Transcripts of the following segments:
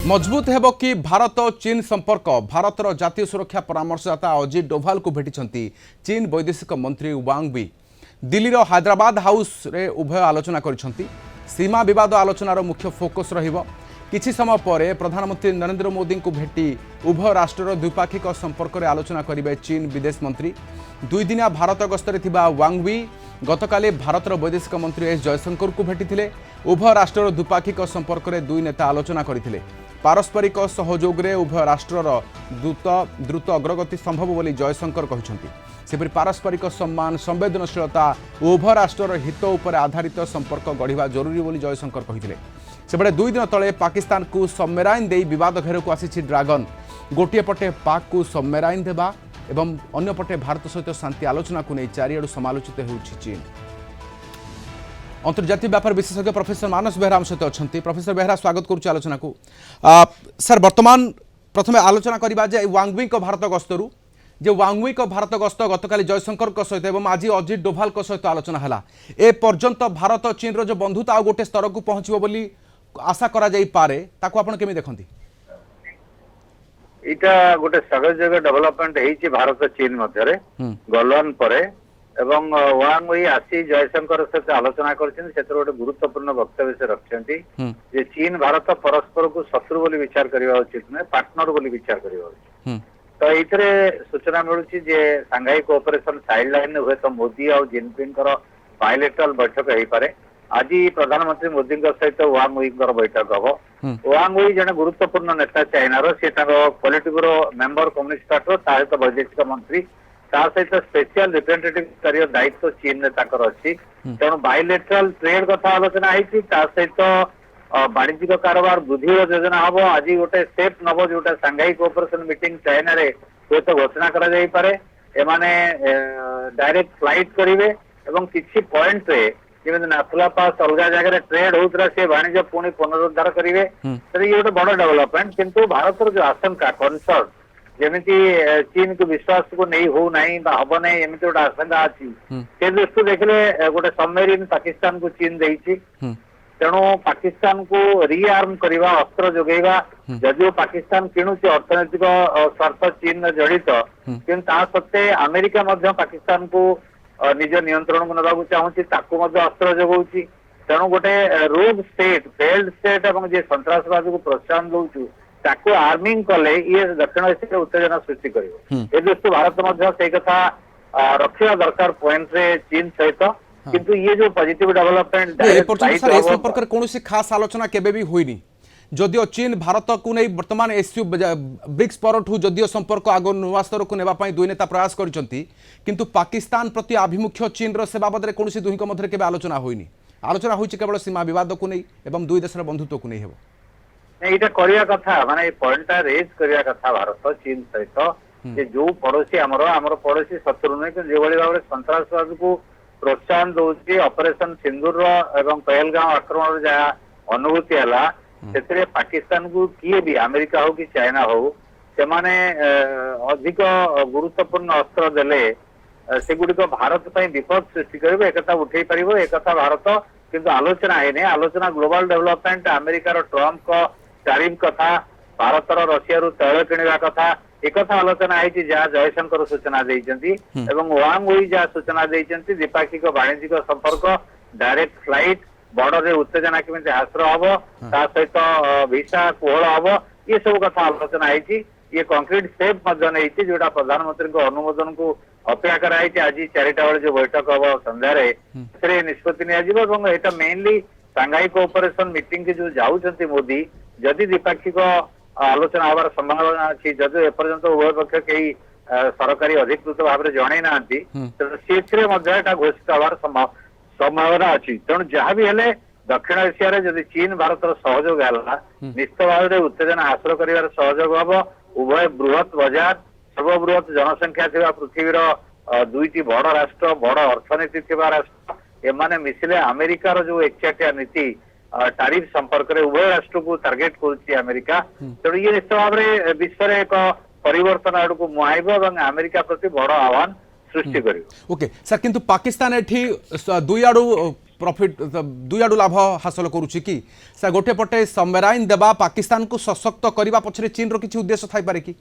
मजबूत हेब कि भारत चीन संपर्क भारतर जातीय सुरक्षा परामर्शदाता अजित डोभाल को भेटी चीन वैदेशिक मंत्री वांग वी दिल्लीर हैदराबाद हाउस रे उभय आलोचना करिसेंती। सीमा विवाद आलोचनार मुख्य फोकस रहिबो। किछि समय पर प्रधानमंत्री नरेंद्र मोदी को भेटी उभय राष्ट्र द्विपाक्षिक संपर्क में आलोचना करेंगे चीन विदेश मंत्री। दुई दिनिया भारत गस्तरे थिबा वांग वी गतकाली भारतर वैदेशिक मंत्री एस जयशंकर को भेटी उभय राष्ट्र द्विपाक्षिक संपर्क में दुई नेता आलोचना करते। पारस्परिक सहयोग में उभय राष्ट्र द्रुत अग्रगति संभव बोली जयशंकर कहते। सेपरि पारस्परिक सम्मान संवेदनशीलता उभय राष्ट्र हित उपर आधारित संपर्क गढ़ा जरूरी बोली जयशंकर कहते। सेपटे दुई दिन तले पाकिस्तान को सबमेराइन दे विवाद घेर को आसी ड्रागन। गोटे पटे पाक को सबमेराइन देवा एवं अन्य पटे भारत सहित शांति आलोचना को नहीं चारिआडु समालोचित होउछि चीन। अंतर्जातीय व्यापार विशेषज्ञ प्रोफेसर मानस बेहरा आम सहित अच्छा। प्रोफेसर बेहरा स्वागत करुच्ची आलोचना को। सर वर्तमान प्रथम आलोचना करवा जे वांग वी भारत गस्तरु जे वांग वी भारत गस्त गतकाली जयशंकर सहित एवं आज अजित डोभाल सहित आलोचना है। ए पर्यंत भारत चीन रो जो बंधुता आ गोटे स्तर को पहुँचो बोली आशा करा जाई पारे ताको आपण केमि देखंती? इटा गोटे स्वागतयोग्य डेवलपमेंट हेछि भारत चीन मध्यरे गलवान परे एवं वांग वी आसी जयशंकर सहित आलोचना करछन। सेतर गोटे गुरुत्वपूर्ण वक्तव्य से रखछन्ती जे चीन भारत परस्पर को शत्रु बोली विचार करिवा उचित नै पार्टनर बोली विचार करिवा उचित। तो इतरे सूचना मिलुछि जे सांघाई कोऑपरेशन साइडलाइन हुए तो मोदी और जिनपिंग बायलेटरल बैठक हेई पारे। आज प्रधानमंत्री मोदी सहित वांग वी बैठक हम। वांग वी जन गुरुत्वपूर्ण नेता चाइनार सी पॉलिट ब्यूरो मेंबर कम्युनिस्ट पार्टी सहित वैदेशिक मंत्री सहित स्पेशल रिप्रेजेंटेटिव स्तर दायित्व चीन ने अच्छी। तेणु बायलेटरल ट्रेड कथा आलोचना होती सहित वाणिज्यिक कारोबार वृद्धि योजना हम। आज गोटे स्टेप नब जो सांघाई कोऑपरेशन मीटिंग चाइना रे हुए तो घोषणा करा जाई पारे। एमाने डायरेक्ट फ्लाइट करेंगे और किसी पॉइंट रे जमी नाथुला पास अलग जगह ट्रेड होता से वाणिज्य पुणी पुनरुद्धार करेंगे। तो ये गोटे बड़ डेवलपमेंट किंतु भारत जो आशंका कनसर्न जमी चीन को विश्वास को नहीं हो ना हम ना एमती गोटे आशंका अच्छी से दृष्टि देखले गोटे सबमेरीन पाकिस्तान को चीन देती। तेणु पाकिस्तान को रिआर्म करवा अस्त्र जोगेवा जदिव पाकिस्तान किणुची अर्थनैतिक स्वार्थ चीन जड़ित कि सत्वे अमेरिका पाकिस्तान को निज नियंत्रण को नवा चाहूँगी अस्त्र जोगाऊँ। तेणु गोटे रोग स्टेट फेल्ड स्टेट और जे सन्त्रासवाद को प्रोत्साहन दौचु ताको आर्मिंग कले ये दक्षिण एशिया उत्तेजना सृष्टि कर ए दृष्टि भारत से कथा रखा दरकार पॉइंट रे चीन सहित। किंतु ये जो पॉजिटिव डेवलपमेंट संपर्क कौन खास आलोचना केबे भी होइनी। जदिओ चीन भारत को नहीं वर्तमान एसयू ब्रिक्स परठू जदिओ संपर्क आग नुआ स्तर को नेबाई दुई नेता प्रयास करछंती किंतु पाकिस्तान प्रति आभिमुख्य चीन रो से बाबद कौन दुहिक मध्य केबे आलोचना होइनी। आलोचना होइछि केवल सीमा विवाद को नहीं एवं दुई देशर बंधुत्व को नहीं हेबो। एटा करिया कथा माने पॉइंट रेज करिया कथा भारत चीन सहित जे जो पड़ोसी हमर पड़ोसी शत्रु नहीं कि जे भली भाबरे सन्त्रासवाद को प्रोत्साहन दौची ऑपरेशन सिंदूर एवं पहलगांव आक्रमण जहाँ अनुभूति है से पाकिस्तान को किए भी अमेरिका हो कि चाइना हो से माने अधिक गुरुत्वपूर्ण अस्त्र देले सेगुड़िक भारत विपद सृष्टि कर एक उठे पार एक भारत किंतु आलोचना है आलोचना ग्लोबल डेवलपमेंट अमेरिकार ट्रम्प को टैरिफ कथा भारतर रशिया तैल किणवा कथा एक आलोचना है जहाँ जयशंकर सूचना देती वांग वी जहाँ सूचना देती द्विपाक्षिक वाणिज्यिक संपर्क डायरेक्ट फ्लाइट बॉर्डर रे उत्तेजना केमिति ह्रास हम सहित वीसा कोहल हम ये सब कथा आलोचना है। ये कंक्रीट स्टेप जोटा प्रधानमंत्री को अनुमोदन को अपेक्षा कराई आज 4टा बेले जो बैठक हम संध्यारे निष्पत्ति निया मेनली सांघाई कोऑपरेशन मीटिंग के जो जाऊँच मोदी जदि द्विपाक्षिक आलोचना हमार संभावना अच्छी जदि एपर्यंत उभय पक्ष कई सरकारी अधिकृत भाव में जन ना घोषित हमार संभावना अच्छी। तेणु जहाँ भी हेले दक्षिण एशिया जदि चीन भारत सहयोग है निश्चित भाव में उत्तेजना हासिल कर सहयोग हम। उभय बृहत बाजार सर्वबृहत जनसंख्या थी पृथ्वीर दुईटी बड़ राष्ट्र बड़ अर्थनीति थी राष्ट्र एमाने मिसिले अमेरिकार जो एकचाटिया नीति तारीफ संपर्क में उभय राष्ट्र को टार्गेट करुच्ची अमेरिका। तेणु ये निश्चित भाव में विश्व में एक परिवर्तन आड़ को मुहाइब और अमेरिका प्रति बड़ आह्वान सृष्टि कर। ओके सर किंतु पाकिस्तान एठी दुई आड़ू प्रॉफिट दुई आडू लाभ हासिल करुच्ची कि से गोटे पटे सबमेराइन देवा पाकिस्तान को सशक्त करने पछरे चीन रो किछि उद्देश्य थाई पारे कि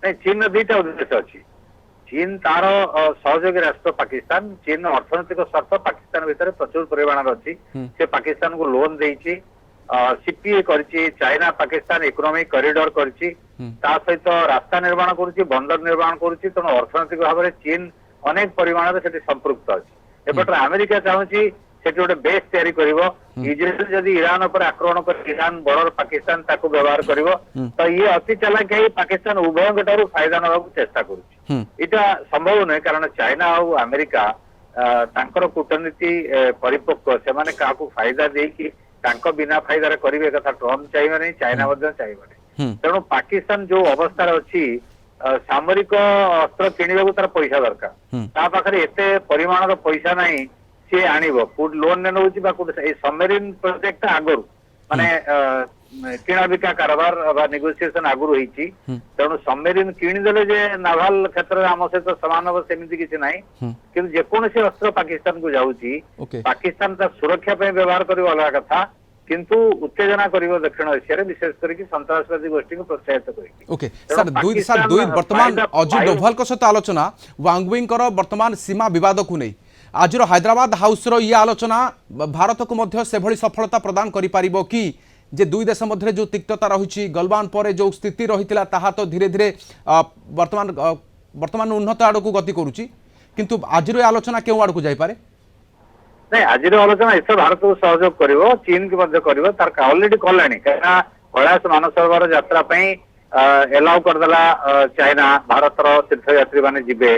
नहीं चीन दुईटा उद्देश्य अच्छी चीन तार सहयोगी राष्ट्र पाकिस्तान चीन अर्थनैतिक स्वार्थ पाकिस्तान भितर प्रचुर परिमाण अच्छी से पाकिस्तान को लोन देइछि सीपीए करछि चाइना पाकिस्तान इकोनॉमिक कॉरिडोर करछि ता सहित रास्ता निर्माण करुछि बंदर निर्माण करुछि तेणु अर्थनैतिक भाव में चीन अनेक परिमाण से संपृक्त अच्छी एपटे अमेरिका चाहूँगी सेठी गोटे बेस तैयारी करिवो इजराइल जदि ईरान पर आक्रमण कर ईरान बॉर्डर पाकिस्तान ताको व्यवहार करिवो तो ये अति चालाक है पाकिस्तान उभय ठारू फायदा नवा चेष्टा करुछि इटा संभव नहीं कारण चाइना और अमेरिका तांकर कूटनीति परिपक्व से माने काको फायदा देकी तांको बिना फायदा करिवे कथा ट्रम्प चाहिए नहीं चाइना मध्य चाहिए नहीं तेणु पाकिस्तान जो अवस्था अच्छी सामरिक अस्त्र किणवा तार पैसा दरकार ता पाखरे एते परिमाण पैसा नहीं सी आणव कोड लोन ने नौची सबमेरीन प्रोजेक्ट आगुरी माने किणा बिका कारबार नेगोसिएशन आगुरी होईची तेणु सबमेरीन किणीदेले जे नाभाल क्षेत्र आम सहित समान हम सेमती किसी ना कि जेकोसी अस्त्र पाकिस्तान को जाऊँगी पाकिस्तान ता सुरक्षा व्यवहार कर अलग कथा किंतु उत्तेजना करिवो दक्षिण एशिया विशेष करके सन्त्रासवादी गोष्ठी को प्रोत्साहित करिकी ओके सर दुई वर्तमान अजित डोभाल को सहित आलोचना वांगवी वर्तमान सीमा विवाद को नहीं आज हैदराबाद हाउस रो ये आलोचना भारत को मध्य से भली सफलता प्रदान करि पारिबो कि जे दुई देश मध्य जो तिक्तता रही गलवान पर जो स्थिति रही ताहा तो धीरे धीरे वर्तमान उन्नत आड़ को गति करुच्ची किंतु आज आलोचना क्यों आड़ को जाई पारे नहीं आज आलोचना इस भारत को सहयोग करिवो चीन की मध्य करिवो तार ऑलरेडी कलानी कहीं कैलाश मानसरोवर यात्रा एलाउ करदेला चाइना भारत तीर्थयात्री माने जिबे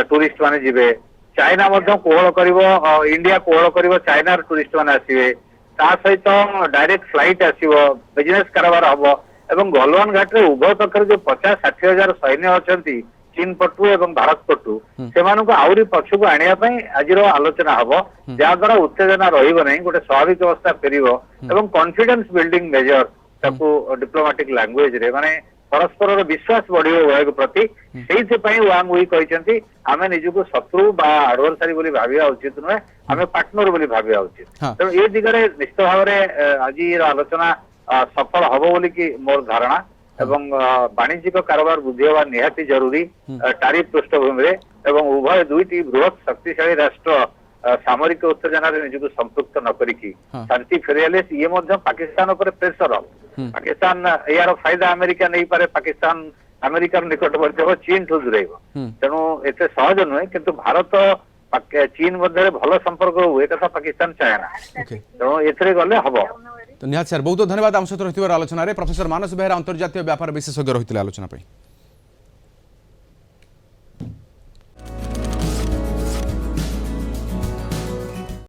टूरिस्ट माने जिबे चाइना मध्य कोहल करिवो इंडिया कोहल करिवो चाइना टूरिस्ट माने आसीबे ता सहित डायरेक्ट फ्लाइट आसीबो बिजनेस कारबार हबो एवं गलवान घाट रे उभय पक्षर जो 50-60 हजार सैन्य अछंती चीन पटु एवं भारत पटु से आउरी पक्ष को आने आज आलोचना हम जहाद्वारा उत्तेजना रही नहीं गोटे स्वाभाविक अवस्था फेर एवं confidence building major diplomatic language रे माने परस्पर विश्वास बढ़ियो उभय प्रति से वांग वी कहते आम निजक शत्रु बा एडवर्सारी बोली भाविया उचित नुहे आम पार्टनर बोली भाविया उचित तेणु ये दिगरे निश्चित भाव में आज आलोचना सफल हम बोली कि मोर धारणा एवं वाणिज्यिक कारोबार वृद्धि हवा निहाती जरूरी टारिफ पृष्ठभूमि एवं उभय दुईटी बृहत शक्तिशाली राष्ट्र सामरिक उत्तेजना निजक संपृक्त न करिकी शांति फेरियाले ये पाकिस्तान पर प्रेसर पाकिस्तान यार फायदा अमेरिका नहीं पारे पाकिस्तान अमेरिका निकटवर्ती हम चीन ठू दूर तेणु एत सहज नुहे किंतु भारत चीन मध्य भल संपर्क हुए कथा पाकिस्तान चाहे ना तेणु ए गले हम तो निहात सर बहुत धन्यवाद आम सहित रही आलोचना प्रोफेसर मानस बेहेरा अंतर्जातीय व्यापार विशेषज्ञ रही आलोचना।